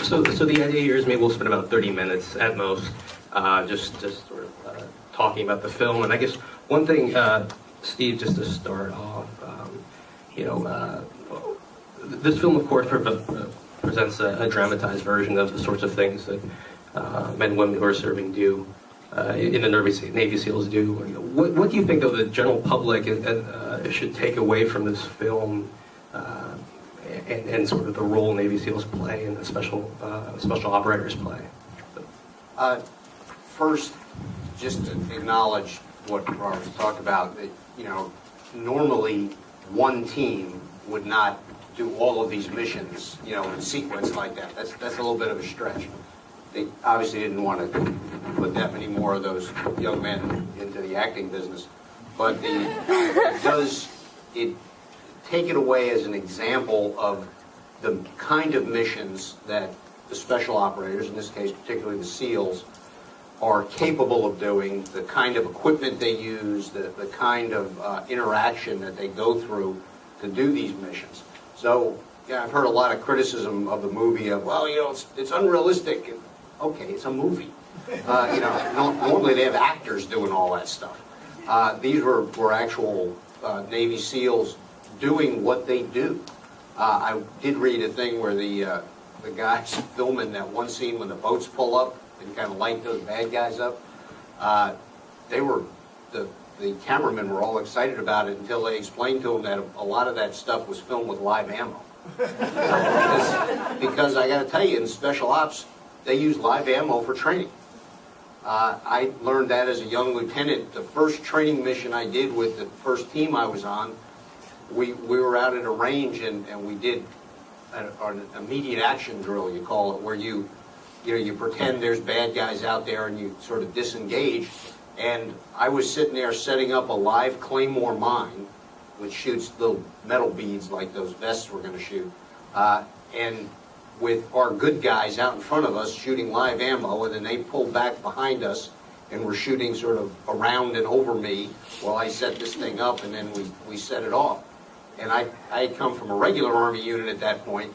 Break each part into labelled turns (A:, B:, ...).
A: So the idea here is maybe we'll spend about 30 minutes at most, just sort of talking about the film. And I guess one thing, Steve, just to start off, this film, of course, presents a dramatized version of the sorts of things that men and women who are serving do in the Navy SEALs do. What do you think, though, the general public should take away from this film? And sort of the role Navy SEALs play and the special operators play.
B: First, just to acknowledge what Robert talked about, that, normally one team would not do all of these missions, in sequence like that. That's a little bit of a stretch. They obviously didn't want to put that many more of those young men into the acting business, but it take it away as an example of the kind of missions that the special operators, in this case particularly the SEALs, are capable of doing, the kind of equipment they use, the kind of interaction that they go through to do these missions. So, I've heard a lot of criticism of the movie of, well, it's unrealistic. Okay, it's a movie. Normally they have actors doing all that stuff. These were actual Navy SEALs doing what they do. I did read a thing where the guys filming that one scene when the boats pull up and kind of light those bad guys up. The cameramen were all excited about it until they explained to them that a lot of that stuff was filmed with live ammo. because I got to tell you, in special ops, they use live ammo for training. I learned that as a young lieutenant. The first training mission I did with the first team I was on, we were out at a range and we did an immediate action drill, you call it, where you pretend there's bad guys out there and you sort of disengage. And I was sitting there setting up a live claymore mine, which shoots little metal beads like those vests were going to shoot, and with our good guys out in front of us shooting live ammo, and then they pulled back behind us and were shooting sort of around and over me while I set this thing up, and then we set it off. And I had come from a regular Army unit at that point,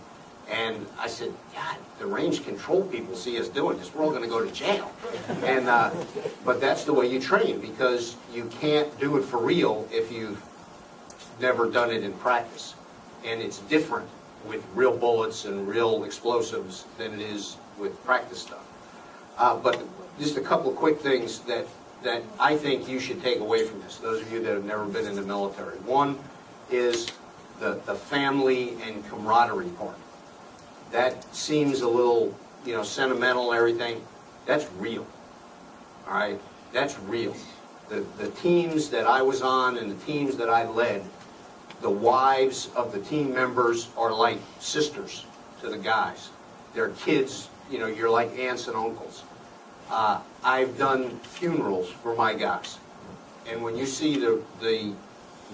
B: and I said, God, the range control people see us doing this. We're all going to go to jail. And but that's the way you train, because you can't do it for real if you've never done it in practice. And it's different with real bullets and real explosives than it is with practice stuff. But just a couple of quick things that I think you should take away from this, those of you that have never been in the military. One is the family and camaraderie part. That seems a little, sentimental and everything. That's real. All right? That's real. The teams that I was on and the teams that I led, the wives of the team members are like sisters to the guys. Their kids, you're like aunts and uncles. I've done funerals for my guys. And when you see the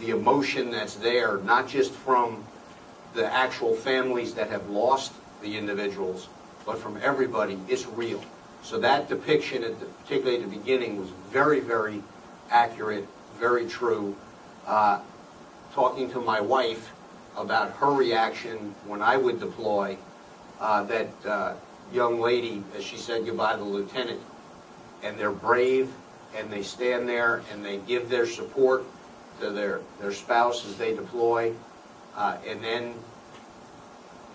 B: emotion that's there, not just from the actual families that have lost the individuals, but from everybody, it's real. So that depiction, particularly at the beginning, was very, very accurate, very true. Talking to my wife about her reaction when I would deploy, that young lady, as she said goodbye to the lieutenant, and they're brave, and they stand there, and they give their support to their spouse as they deploy, and then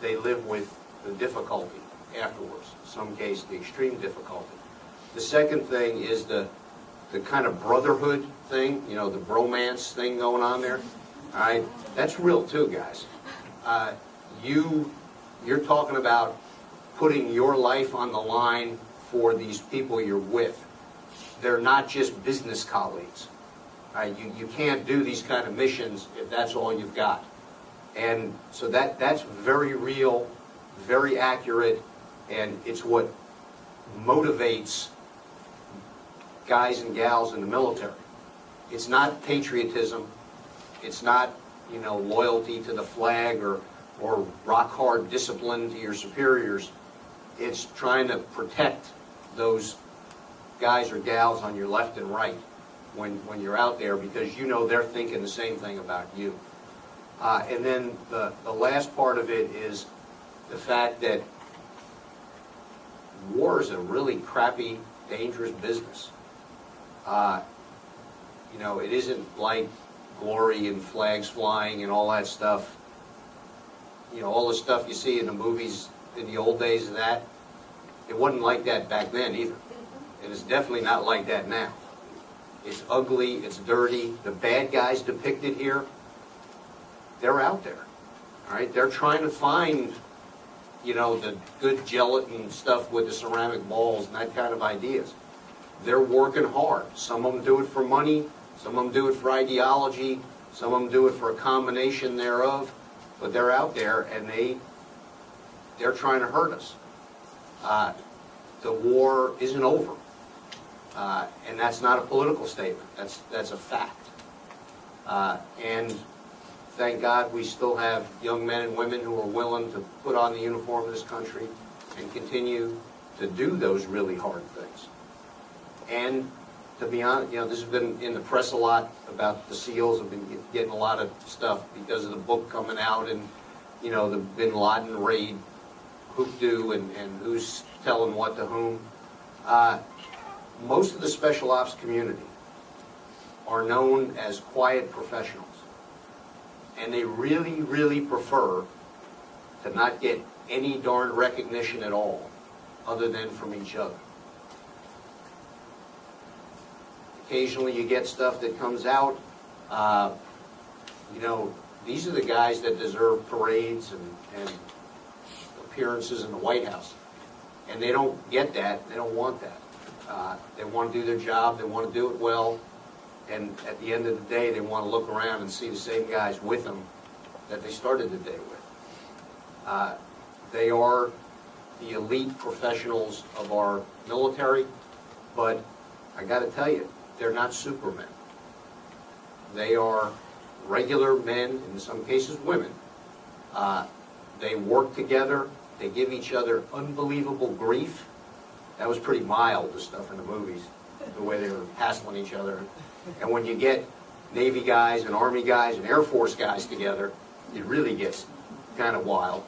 B: they live with the difficulty afterwards, in some case the extreme difficulty. The second thing is the kind of brotherhood thing, the bromance thing going on there. All right, that's real too, guys. You're talking about putting your life on the line for these people you're with. They're not just business colleagues. Right? You can't do these kind of missions if that's all you've got. And so that's very real, very accurate, and it's what motivates guys and gals in the military. It's not patriotism. It's not, loyalty to the flag or rock hard discipline to your superiors. It's trying to protect those guys or gals on your left and right when you're out there, because they're thinking the same thing about you. And then the last part of it is the fact that war is a really crappy, dangerous business. You know, it isn't like glory and flags flying and all that stuff. You know, all the stuff you see in the movies in the old days of that, it wasn't like that back then either. And it's definitely not like that now. It's ugly, it's dirty. The bad guys depicted here, they're out there. All right, they're trying to find, you know, the good gelatin stuff with the ceramic balls and that kind of ideas. They're working hard. Some of them do it for money, some of them do it for ideology, some of them do it for a combination thereof, but they're out there and they're trying to hurt us. The war isn't over, and that's not a political statement. That's a fact. And thank God we still have young men and women who are willing to put on the uniform of this country and continue to do those really hard things. And to be honest, you know, this has been in the press a lot about the SEALs. Have been getting a lot of stuff because of the book coming out and, you know, the Bin Laden raid, hoop-do, and who's telling what to whom. Most of the special ops community are known as quiet professionals. And they really, really prefer to not get any darn recognition at all, other than from each other. Occasionally you get stuff that comes out, you know, these are the guys that deserve parades and appearances in the White House. And they don't get that, they don't want that. They want to do their job, they want to do it well, and at the end of the day they want to look around and see the same guys with them that they started the day with. They are the elite professionals of our military, but I got to tell you, they're not supermen. They are regular men, in some cases women. They work together. They give each other unbelievable grief. That was pretty mild, the stuff in the movies, the way they were hassling each other. And when you get Navy guys and Army guys and Air Force guys together, it really gets kind of wild.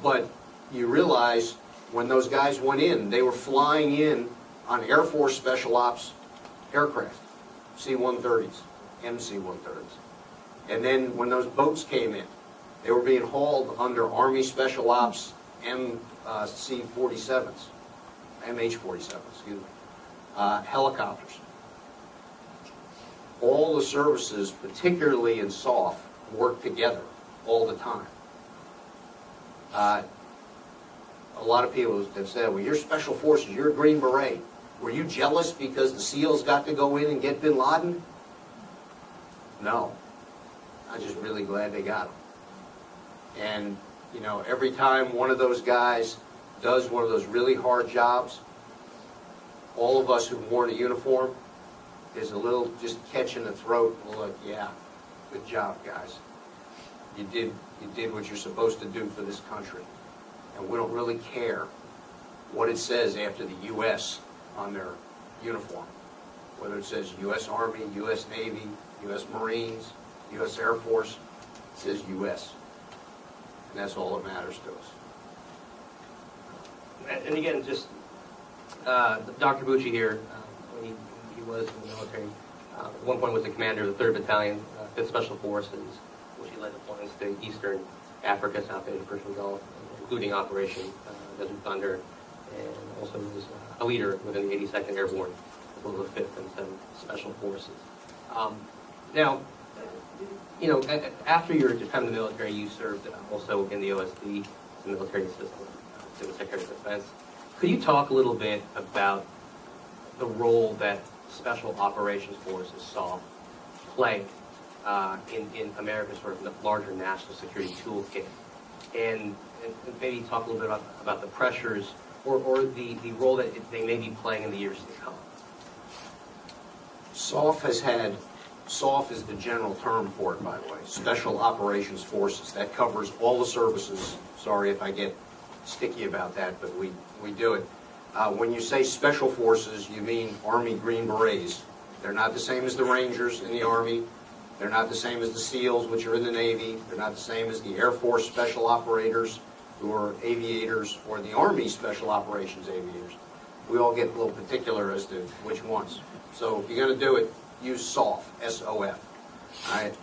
B: But you realize when those guys went in, they were flying in on Air Force Special Ops aircraft, C-130s, MC-130s. And then when those boats came in, they were being hauled under Army Special Ops MC-47s, MH-47s, excuse me, helicopters. All the services, particularly in SOF, work together all the time. A lot of people have said, well, you're Special Forces, you're a Green Beret. Were you jealous because the SEALs got to go in and get Bin Laden? No. I'm just really glad they got him. And, you know, every time one of those guys does one of those really hard jobs, all of us who've worn a uniform, there's a little just catch in the throat. We're like, yeah, good job, guys. You did what you're supposed to do for this country. And we don't really care what it says after the U.S. on their uniform, whether it says U.S. Army, U.S. Navy, U.S. Marines, U.S. Air Force. It says U.S. And that's all that matters to us.
A: And again, just Dr. Bucci here, when he was in the military, at one point was the commander of the 3rd Battalion, 5th Special Forces, which he led deployments to Eastern Africa, South Asia, Persian Gulf, including Operation Desert Thunder, and also was a leader within the 82nd Airborne, as well as the 5th and 7th Special Forces. Now, you know, after your time in the military, you served also in the OSD, the military assistant to the Secretary of Defense. Could you talk a little bit about the role that Special Operations Forces saw play in America's sort of larger national security toolkit, and maybe talk a little bit about the pressures or the role that they may be playing in the years to come?
B: SOF is the general term for it, by the way, Special Operations Forces. That covers all the services. Sorry if I get sticky about that, but we do it. When you say Special Forces, you mean Army Green Berets. They're not the same as the Rangers in the Army. They're not the same as the SEALs, which are in the Navy. They're not the same as the Air Force Special Operators, who are aviators, or the Army Special Operations aviators. We all get a little particular as to which ones. So if you're going to do it, use SOF, S-O-F. All right?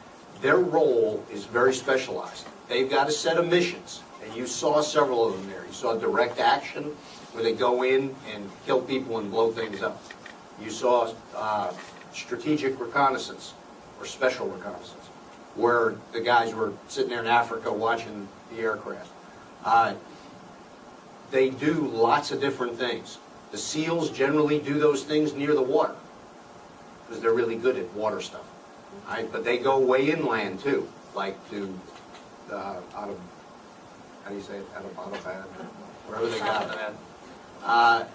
B: Their role is very specialized. They've got a set of missions, and you saw several of them there. You saw direct action, where they go in and kill people and blow things up. You saw strategic reconnaissance, or special reconnaissance, where the guys were sitting there in Africa watching the aircraft. They do lots of different things. The SEALs generally do those things near the water, because they're really good at water stuff. All right? But they go way inland too, like to out of, how do you say it, out of Bottlebad, wherever they got that.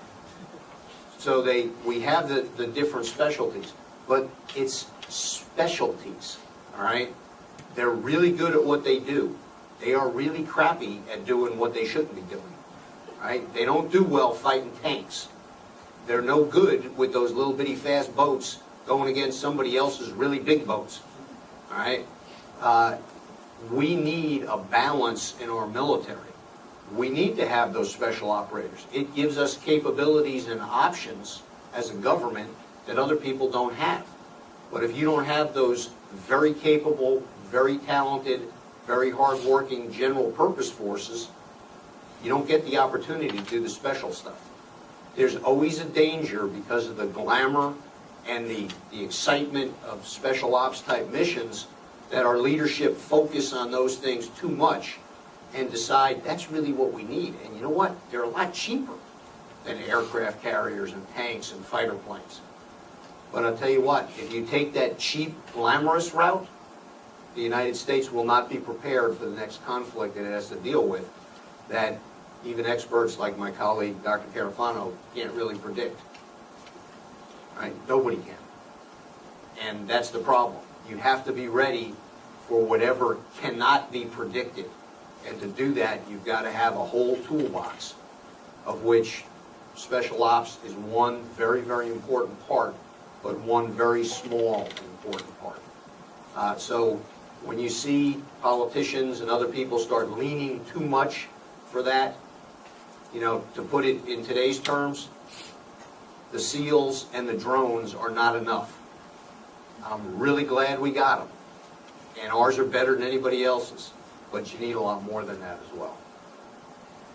B: So we have the different specialties, but it's specialties, all right? They're really good at what they do. They are really crappy at doing what they shouldn't be doing, all right? They don't do well fighting tanks. They're no good with those little bitty fast boats going against somebody else's really big boats, all right? We need a balance in our military. We need to have those special operators. It gives us capabilities and options as a government that other people don't have. But if you don't have those very capable, very talented, very hardworking general purpose forces, you don't get the opportunity to do the special stuff. There's always a danger because of the glamour and the excitement of special ops type missions that our leadership focus on those things too much and decide that's really what we need. And you know what? They're a lot cheaper than aircraft carriers and tanks and fighter planes. But I'll tell you what, if you take that cheap, glamorous route, the United States will not be prepared for the next conflict that it has to deal with that even experts like my colleague, Dr. Carafano, can't really predict. Right? Nobody can. And that's the problem. You have to be ready for whatever cannot be predicted. And to do that, you've got to have a whole toolbox, of which special ops is one very, very important part, but one very small important part. So when you see politicians and other people start leaning too much for that, you know, to put it in today's terms, the SEALs and the drones are not enough. I'm really glad we got them. And ours are better than anybody else's. But you need a lot more than that as well.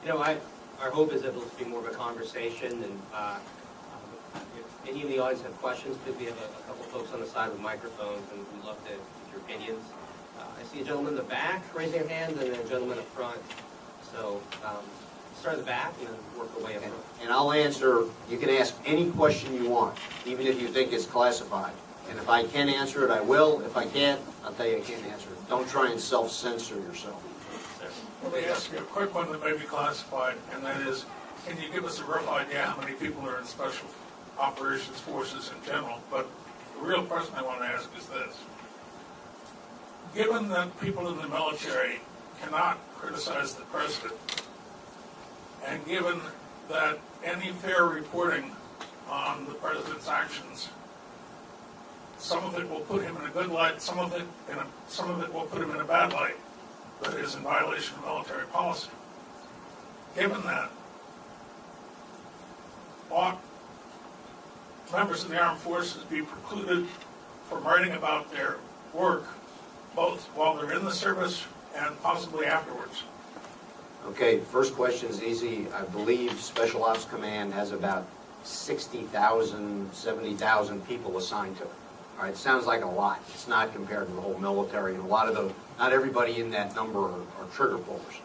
C: You know, our hope is that it'll be more of a conversation, and if any of the audience have questions, because we have a couple folks on the side with microphones, and we'd love to get your opinions. I see a gentleman in the back raising their hand, and then a gentleman up front. So start at the back and then work our way up front.
B: And I'll answer, you can ask any question you want, even if you think it's classified. And if I can answer it, I will. If I can't, I'll tell you I can't answer it. Don't try and self-censor yourself.
D: Let me ask you a quick one that may be classified, and that is, can you give us a rough idea how many people are in special operations forces in general? But the real question I want to ask is this. Given that people in the military cannot criticize the president, and given that any fair reporting on the president's actions, some of it will put him in a good light, some of it will put him in a bad light, that is in violation of military policy. Given that, ought members of the armed forces be precluded from writing about their work, both while they're in the service and possibly afterwards?
B: Okay, first question is easy. I believe Special Ops Command has about 60,000, 70,000 people assigned to it. All right, it sounds like a lot. It's not compared to the whole military, and a lot of those, not everybody in that number are trigger pullers.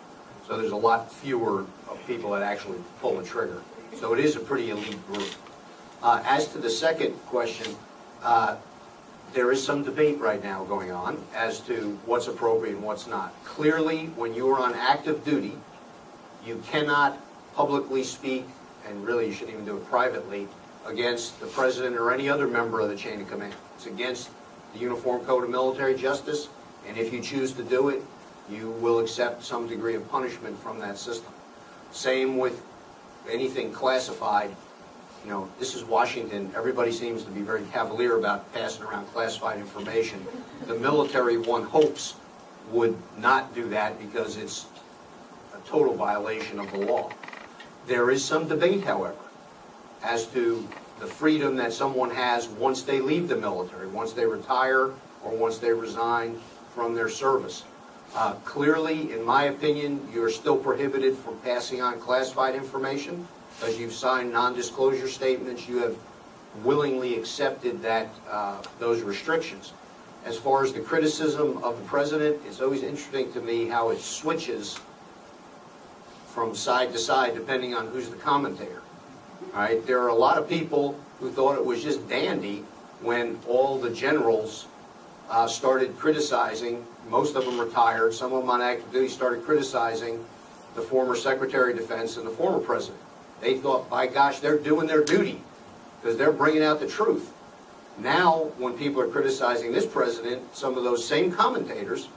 B: So there's a lot fewer of people that actually pull the trigger. So it is a pretty elite group. As to the second question, there is some debate right now going on as to what's appropriate and what's not. Clearly, when you are on active duty, you cannot publicly speak, and really you shouldn't even do it privately, against the president or any other member of the chain of command. It's against the Uniform Code of Military Justice, and if you choose to do it, you will accept some degree of punishment from that system. Same with anything classified. You know, this is Washington. Everybody seems to be very cavalier about passing around classified information. The military, one hopes, would not do that because it's total violation of the law. There is some debate, however, as to the freedom that someone has once they leave the military, once they retire or once they resign from their service. Clearly, in my opinion, you're still prohibited from passing on classified information because you've signed non-disclosure statements. You have willingly accepted that those restrictions. As far as the criticism of the president, it's always interesting to me how it switches from side to side depending on who's the commentator. All right, there are a lot of people who thought it was just dandy when all the generals started criticizing. Most of them retired, some of them on active duty, started criticizing the former Secretary of Defense and the former president. They thought, by gosh, they're doing their duty because they're bringing out the truth. Now, when people are criticizing this president, some of those same commentators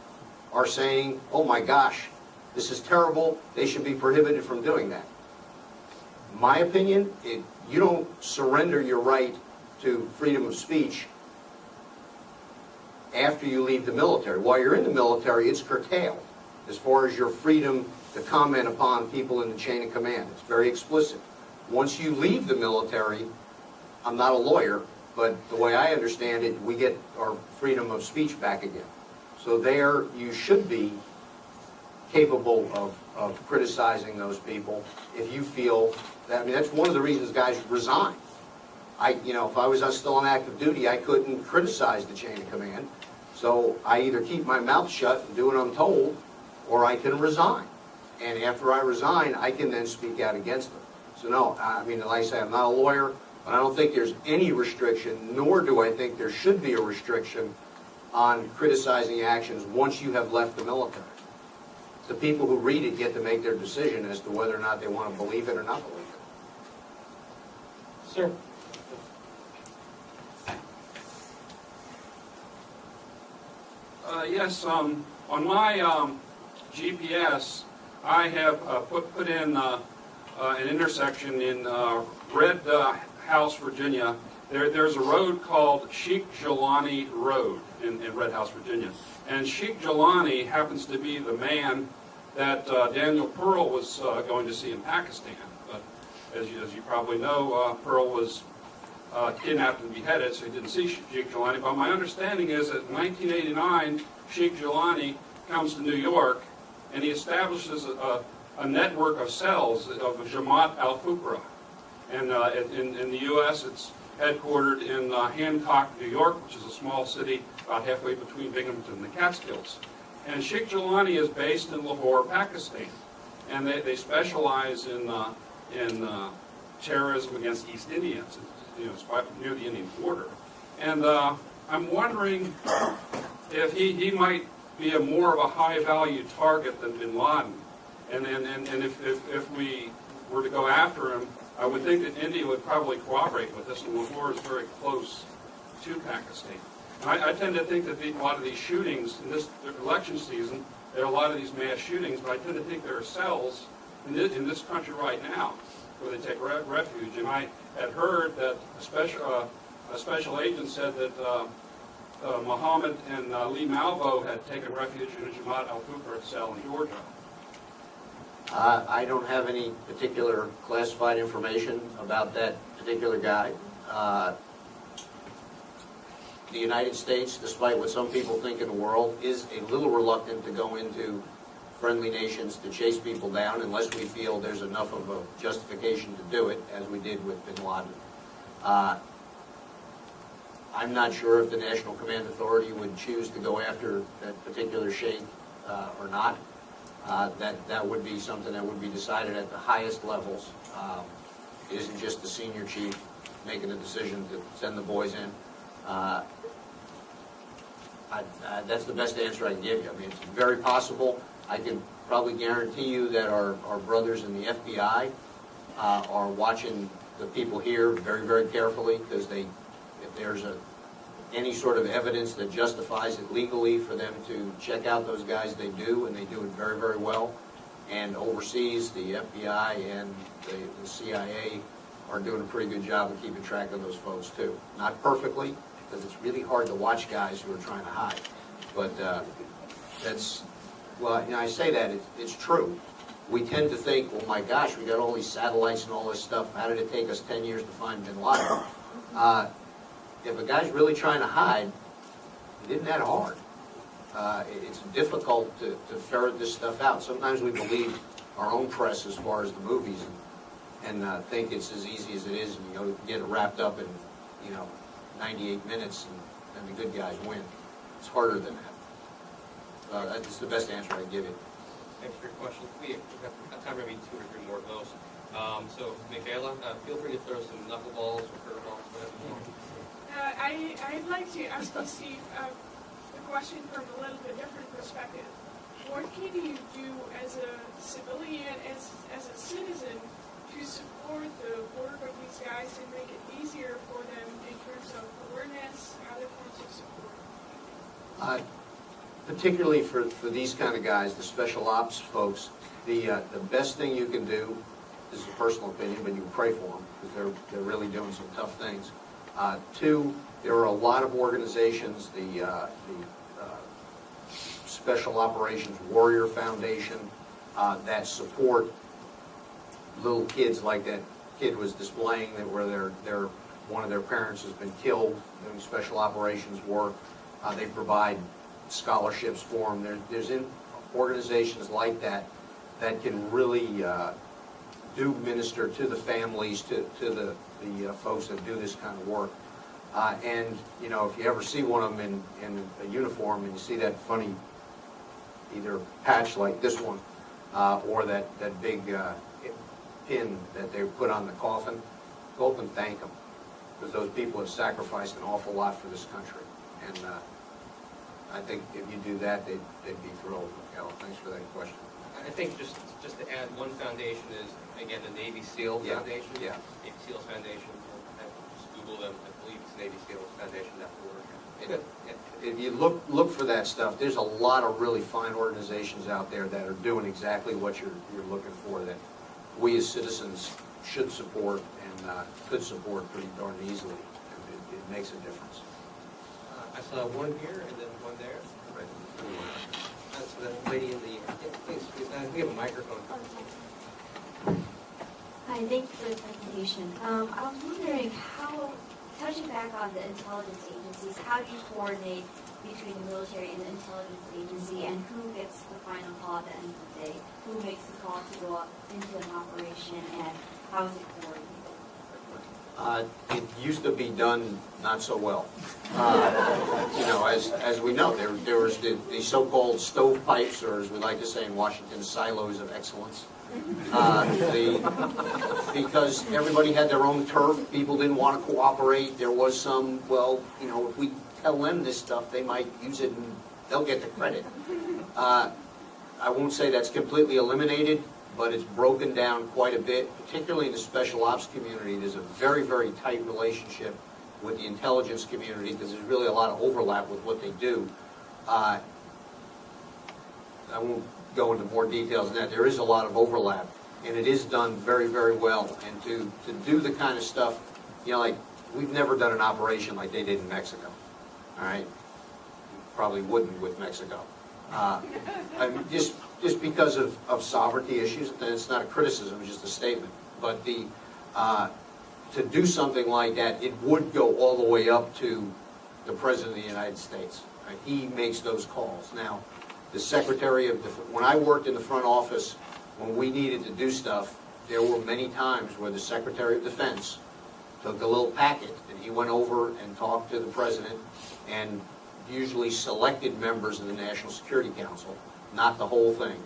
B: are saying, oh my gosh, this is terrible, they should be prohibited from doing that. My opinion, you don't surrender your right to freedom of speech after you leave the military. While you're in the military, it's curtailed as far as your freedom to comment upon people in the chain of command. It's very explicit. Once you leave the military, I'm not a lawyer, but the way I understand it, we get our freedom of speech back again. So there, you should be capable of criticizing those people if you feel that. I mean, that's one of the reasons guys resign. If I was still on active duty, I couldn't criticize the chain of command. So I either keep my mouth shut and do what I'm told, or I can resign. And after I resign, I can then speak out against them. So no, I mean, like I say, I'm not a lawyer, but I don't think there's any restriction, nor do I think there should be a restriction on criticizing actions once you have left the military. The people who read it get to make their decision as to whether or not they want to believe it or not believe it.
A: Sir.
E: Yes, on my GPS, I have put in an intersection in Red House, Virginia. There's a road called Sheikh Jelani Road in Red House, Virginia. And Sheikh Jelani happens to be the man that Daniel Pearl was going to see in Pakistan. But as you probably know, Pearl was kidnapped and beheaded, so he didn't see Sheikh Jelani. But my understanding is that in 1989, Sheikh Jelani comes to New York, and he establishes a network of cells of Jamaat al-Fuqara. And in the U.S., it's headquartered in Hancock, New York, which is a small city about halfway between Binghamton and the Catskills. And Sheikh Jelani is based in Lahore, Pakistan, and they specialize in terrorism against East Indians. It's quite near the Indian border. And I'm wondering if he might be more of a high-value target than bin Laden. And if we were to go after him, I would think that India would probably cooperate with us, and Lahore is very close to Pakistan. And I tend to think that a lot of these shootings in this election season, there are a lot of these mass shootings, but I tend to think there are cells in this country right now where they take refuge. And I had heard that a special agent said that Muhammad and Lee Malvo had taken refuge in a Jamaat al-Fuqara cell in Georgia.
B: I don't have any particular classified information about that particular guy. The United States, despite what some people think in the world, is a little reluctant to go into friendly nations to chase people down unless we feel there's enough of a justification to do it, as we did with bin Laden. I'm not sure if the National Command Authority would choose to go after that particular sheikh or not. That would be something that would be decided at the highest levels. It isn't just the senior chief making a decision to send the boys in. That's the best answer I can give you. I mean, it's very possible. I can probably guarantee you that our brothers in the FBI are watching the people here very, very carefully, because if there's any sort of evidence that justifies it legally for them to check out those guys, they do, and they do it very, very well. And overseas, the FBI and the CIA are doing a pretty good job of keeping track of those folks too. Not perfectly, because it's really hard to watch guys who are trying to hide. But I say that, it's true. we tend to think, well, my gosh, we got all these satellites and all this stuff. How did it take us 10 years to find bin Laden? If a guy's really trying to hide, it isn't that hard. It's difficult to ferret this stuff out. Sometimes we believe our own press as far as the movies and think it's as easy as it is, and you get it wrapped up in 98 minutes and the good guys win. It's harder than that. That's the best answer I can give you.
C: Thanks for your question. We have time for maybe 2 or 3 more of those. So, Michaela, feel free to throw some knuckleballs or curveballs, whatever you want.
F: I'd like to ask you, Steve, the question from a little bit different perspective. What can you do as a civilian, as a citizen, to support the work of these guys and make it easier for them in terms of awareness, other forms of support?
B: Particularly for these kind of guys, the special ops folks, the best thing you can do, this is a personal opinion, but you can pray for them because they're really doing some tough things. 2, there are a lot of organizations, the Special Operations Warrior Foundation, that support little kids like that kid was displaying, that where one of their parents has been killed doing special operations work. They provide scholarships for them. There's organizations like that that can really do minister to the families, to the folks that do this kind of work. And if you ever see one of them in a uniform and you see that funny either patch like this one or that big pin that they put on the coffin, go up and thank them, because those people have sacrificed an awful lot for this country. And I think if you do that, they'd be thrilled. Thanks for that question.
C: I think just to add, one foundation is, again, the Navy SEAL Foundation.
B: Yeah.
C: Navy SEALs Foundation. Just Google them. I believe it's Navy SEALs Foundation. That will work.
B: If you look for that stuff, there's a lot of really fine organizations out there that are doing exactly what you're looking for, that we as citizens should support and could support pretty darn easily. And it makes a difference.
C: I saw one here and then one there. That's the lady in the. Please, we have a microphone.
G: Hi, thank you for the presentation. I was wondering how, touching back on the intelligence agencies, how do you coordinate between the military and the intelligence agency, and who gets the final call at the end of the day? Who makes the call to go up into an operation, and how is it coordinated?
B: It used to be done not so well. As we know, there was the so-called stovepipes, or as we like to say in Washington, silos of excellence. Because everybody had their own turf, people didn't want to cooperate. There was some, if we tell them this stuff, they might use it and they'll get the credit. I won't say that's completely eliminated, but it's broken down quite a bit, particularly in the special ops community. There's a very, very tight relationship with the intelligence community because there's really a lot of overlap with what they do. I won't go into more details than that. There is a lot of overlap, and it is done very, very well. And to do the kind of stuff, like we've never done an operation like they did in Mexico, all right? Probably wouldn't with Mexico. Just because of sovereignty issues, and it's not a criticism, it's just a statement. But to do something like that, it would go all the way up to the President of the United States. Right? He makes those calls. Now, the Secretary of Defense, when I worked in the front office, when we needed to do stuff, there were many times where the Secretary of Defense took a little packet and he went over and talked to the President and usually selected members of the National Security Council, not the whole thing.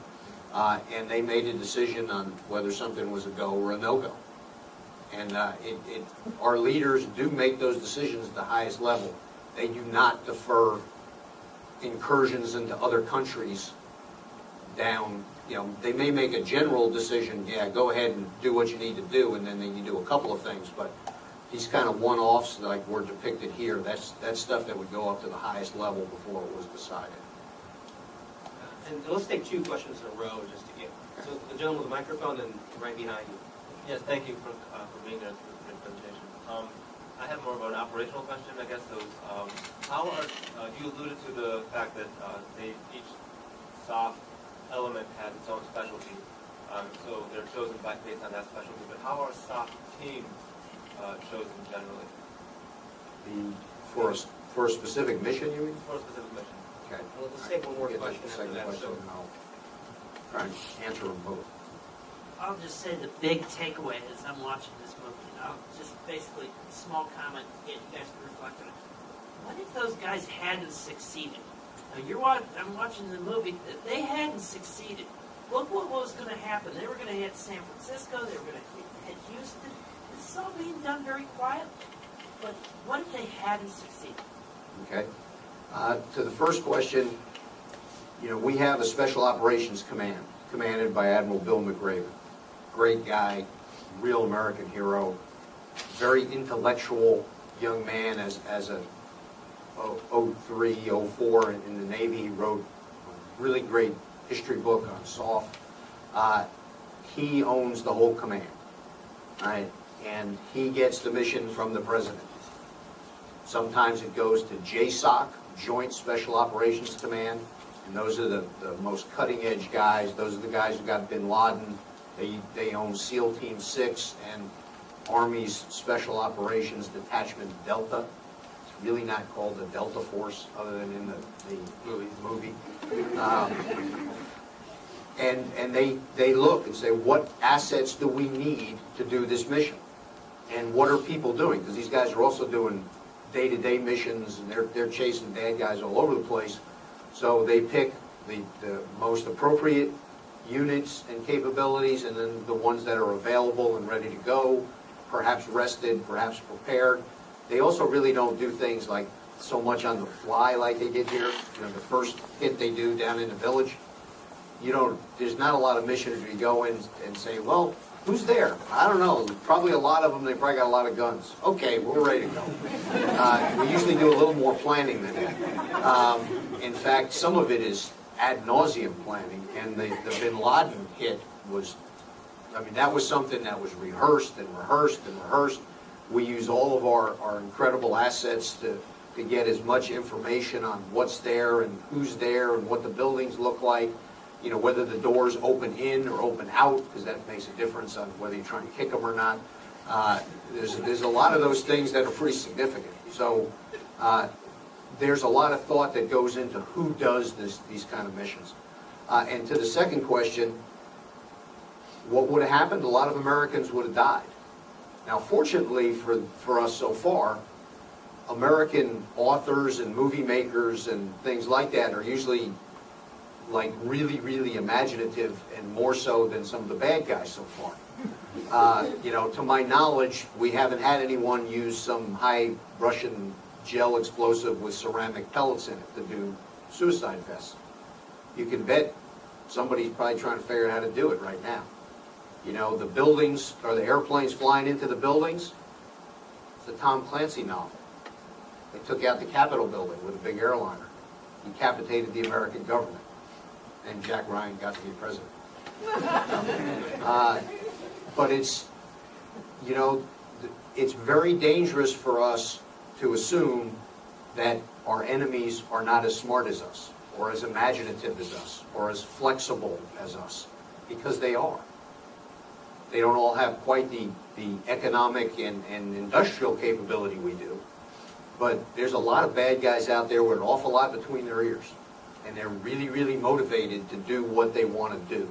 B: And they made a decision on whether something was a go or a no-go. And our leaders do make those decisions at the highest level. They do not defer incursions into other countries down. They may make a general decision, go ahead and do what you need to do, and then you do a couple of things. But these kind of one-offs, like were depicted here, that's stuff that would go up to the highest level before it was decided.
C: And let's take 2 questions in a row just to get. So the gentleman with the microphone and right behind you.
H: Yes, thank you for being there for the presentation. I have more of an operational question, I guess. So, how are you alluded to the fact that each soft element has its own specialty? So they're chosen based on that specialty. But how are SOC teams chosen generally?
B: For a specific mission, you mean?
H: For a specific mission.
B: Okay.
C: Well, let's take one more
B: Get
C: question
B: the
C: after
B: second
C: that.
B: question,
C: So,
B: and I'll try and answer them both.
I: I'll just say the big takeaway as I'm watching this movie, I'll just basically, small comment, get you guys to reflect on it. What if those guys hadn't succeeded? Now I'm watching the movie, they hadn't succeeded. Look what was going to happen. They were going to hit San Francisco, they were going to hit Houston. This is all being done very quietly. But what if they hadn't succeeded?
B: Okay. To the first question, we have a Special Operations Command, commanded by Admiral Bill McRaven. Great guy, real American hero, very intellectual young man as a 03, 04 in the Navy. He wrote a really great history book on SOF. He owns the whole command, right? And he gets the mission from the president. Sometimes it goes to JSOC, Joint Special Operations Command, and those are the most cutting-edge guys. Those are the guys who got bin Laden. They own SEAL Team 6 and Army's Special Operations Detachment Delta. It's really not called the Delta Force other than in the movie. And they look and say, what assets do we need to do this mission? And what are people doing? Because these guys are also doing day-to-day missions, and they're chasing bad guys all over the place. So they pick the most appropriate units and capabilities, and then the ones that are available and ready to go, perhaps rested, perhaps prepared. They also really don't do things like so much on the fly like they did here. The first hit they do down in the village, there's not a lot of missions where you go in and say, well, who's there? I don't know. Probably a lot of them. They probably got a lot of guns. Okay, we're ready to go. We usually do a little more planning than that. In fact, some of it is ad nauseum planning, and the bin Laden hit was, that was something that was rehearsed and rehearsed and rehearsed. We use all of our incredible assets to get as much information on what's there and who's there and what the buildings look like. Whether the doors open in or open out, because that makes a difference on whether you're trying to kick them or not. There's a lot of those things that are pretty significant. So there's a lot of thought that goes into who does these kind of missions. And to the second question, what would have happened? A lot of Americans would have died. Now, fortunately for us so far, American authors and movie makers and things like that are usually like really, really imaginative, and more so than some of the bad guys so far. To my knowledge, we haven't had anyone use some high Russian gel explosive with ceramic pellets in it to do suicide vests. You can bet somebody's probably trying to figure out how to do it right now. The buildings, or the airplanes flying into the buildings, it's a Tom Clancy novel. They took out the Capitol building with a big airliner, decapitated the American government, and Jack Ryan got to be president. But it's very dangerous for us to assume that our enemies are not as smart as us, or as imaginative as us, or as flexible as us, because they are. They don't all have quite the economic and industrial capability we do, but there's a lot of bad guys out there with an awful lot between their ears, and they're really, really motivated to do what they want to do.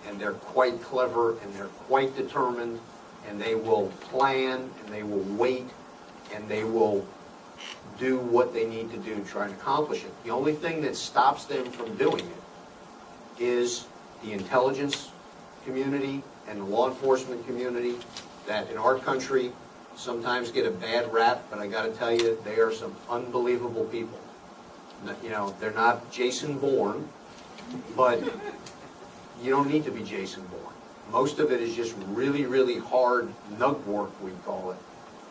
B: And they're quite clever, and they're quite determined, and they will plan, and they will wait, and they will do what they need to do to try and accomplish it. The only thing that stops them from doing it is the intelligence community and the law enforcement community that in our country sometimes get a bad rap, but I got to tell you, they are some unbelievable people. They're not Jason Bourne, but you don't need to be Jason Bourne. Most of it is just really, really hard nug work, we call it,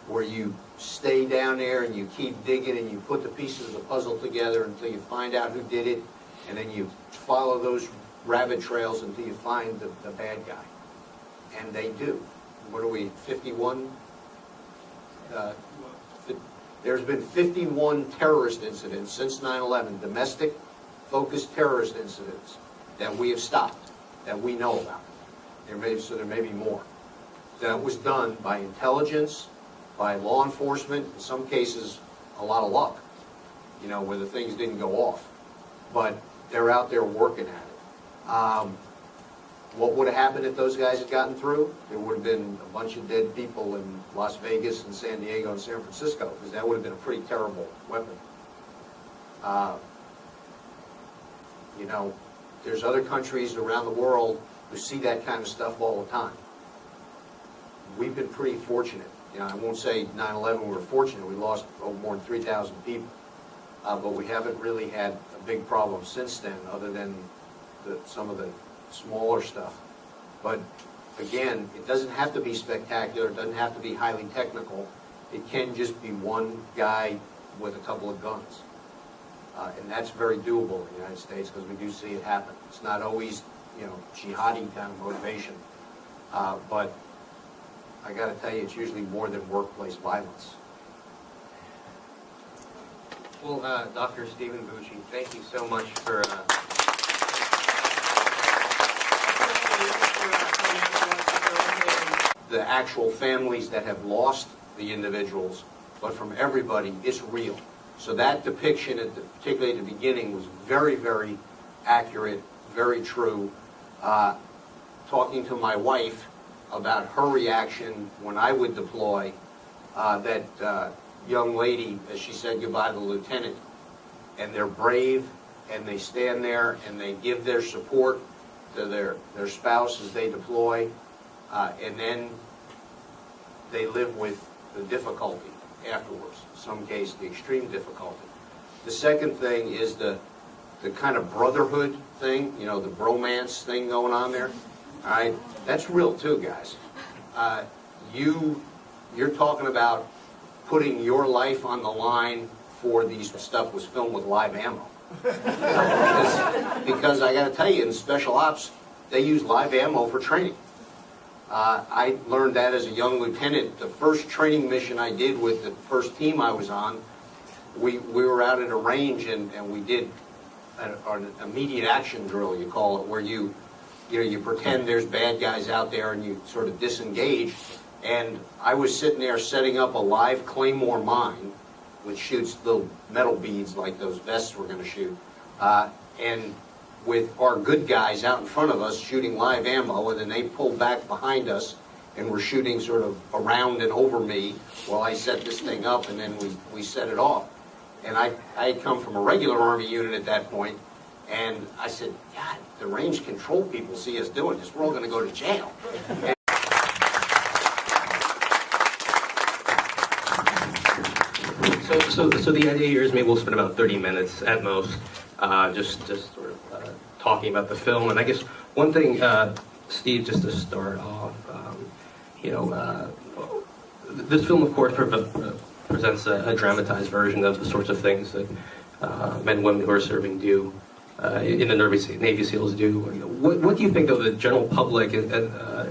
B: where you stay down there and you keep digging and you put the pieces of the puzzle together until you find out who did it, and then you follow those rabbit trails until you find the bad guy. And they do. What are we, 51? There's been 51 terrorist incidents since 9/11, domestic focused terrorist incidents that we have stopped, that we know about. So there may be more. That was done by intelligence, by law enforcement, in some cases, a lot of luck, where the things didn't go off. But they're out there working at it. What would have happened if those guys had gotten through? There would have been a bunch of dead people in Las Vegas and San Diego and San Francisco, because that would have been a pretty terrible weapon. There's other countries around the world who see that kind of stuff all the time. We've been pretty fortunate. I won't say 9/11 we were fortunate. We lost more than 3,000 people. But we haven't really had a big problem since then, other than some of the smaller stuff. But again, it doesn't have to be spectacular. It doesn't have to be highly technical. It can just be one guy with a couple of guns. And that's very doable in the United States, because we do see it happen. It's not always, jihadi kind of motivation. But I got to tell you, it's usually more than workplace violence.
C: Well, Dr. Stephen Bucci, thank you so much for
B: the actual families that have lost the individuals, but from everybody, it's real. So that depiction, particularly at the beginning, was very, very accurate, very true. Talking to my wife about her reaction when I would deploy, that young lady, as she said goodbye to the lieutenant, and they're brave, and they stand there, and they give their support to their spouse as they deploy, and then they live with the difficulty afterwards, in some case the extreme difficulty. The second thing is the kind of brotherhood thing, the bromance thing going on there. All right, that's real too, guys. You're talking about putting your life on the line for these. Stuff was filmed with live ammo. because I got to tell you, in special ops, they use live ammo for training. I learned that as a young lieutenant. The first training mission I did with the first team I was on, we were out at a range and we did an immediate action drill, you call it, where you pretend there's bad guys out there and you sort of disengage. And I was sitting there setting up a live claymore mine, which shoots little metal beads like those vests we're going to shoot, and with our good guys out in front of us shooting live ammo, and then they pulled back behind us and were shooting sort of around and over me while I set this thing up, and then we set it off. And I had come from a regular Army unit at that point, and I said, God, the range control people see us doing this. We're all going to go to jail.
A: So the idea here is maybe we'll spend about 30 minutes at most, just sort of talking about the film. And I guess one thing, Steve, just to start off, this film, of course, presents a dramatized version of the sorts of things that men and women who are serving do, in the Navy SEALs do. What do you think, though, the general public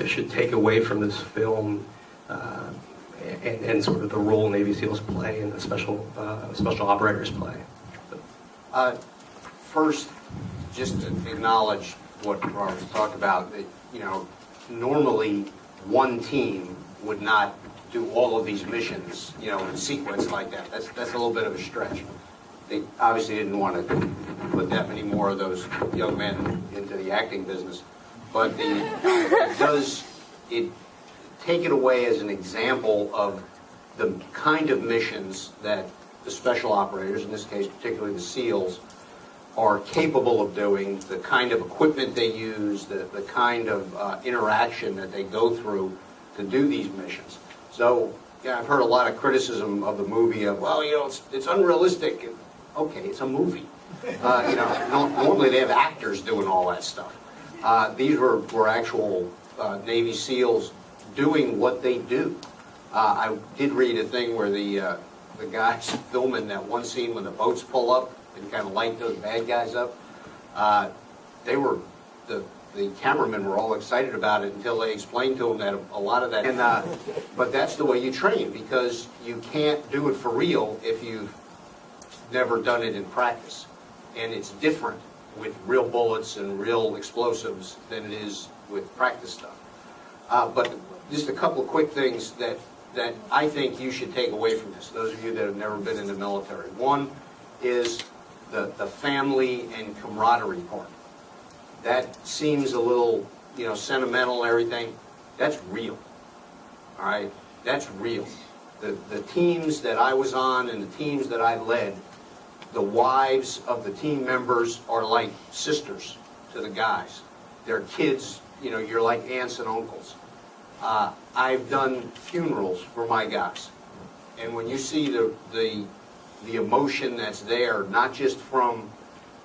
A: should take away from this film? And sort of the role Navy SEALs play and the special operators play.
B: First, just to acknowledge what Robert talked about, that, normally one team would not do all of these missions, in sequence like that. That's a little bit of a stretch. They obviously didn't want to put that many more of those young men into the acting business, but it take it away as an example of the kind of missions that the special operators, in this case particularly the SEALs, are capable of doing, the kind of equipment they use, the kind of interaction that they go through to do these missions. So, I've heard a lot of criticism of the movie of, well, it's unrealistic. Okay, it's a movie. Normally they have actors doing all that stuff. These were actual Navy SEALs doing what they do. I did read a thing where the guys filming that one scene when the boats pull up and kind of light those bad guys up, the cameramen were all excited about it until they explained to them that a lot of that, but that's the way you train, because you can't do it for real if you've never done it in practice. And it's different with real bullets and real explosives than it is with practice stuff. But just a couple of quick things that I think you should take away from this, those of you that have never been in the military. One is the family and camaraderie part. That seems a little, sentimental and everything. That's real. All right? That's real. The teams that I was on and the teams that I led, the wives of the team members are like sisters to the guys. Their kids, you're like aunts and uncles. I've done funerals for my guys. And when you see the emotion that's there, not just from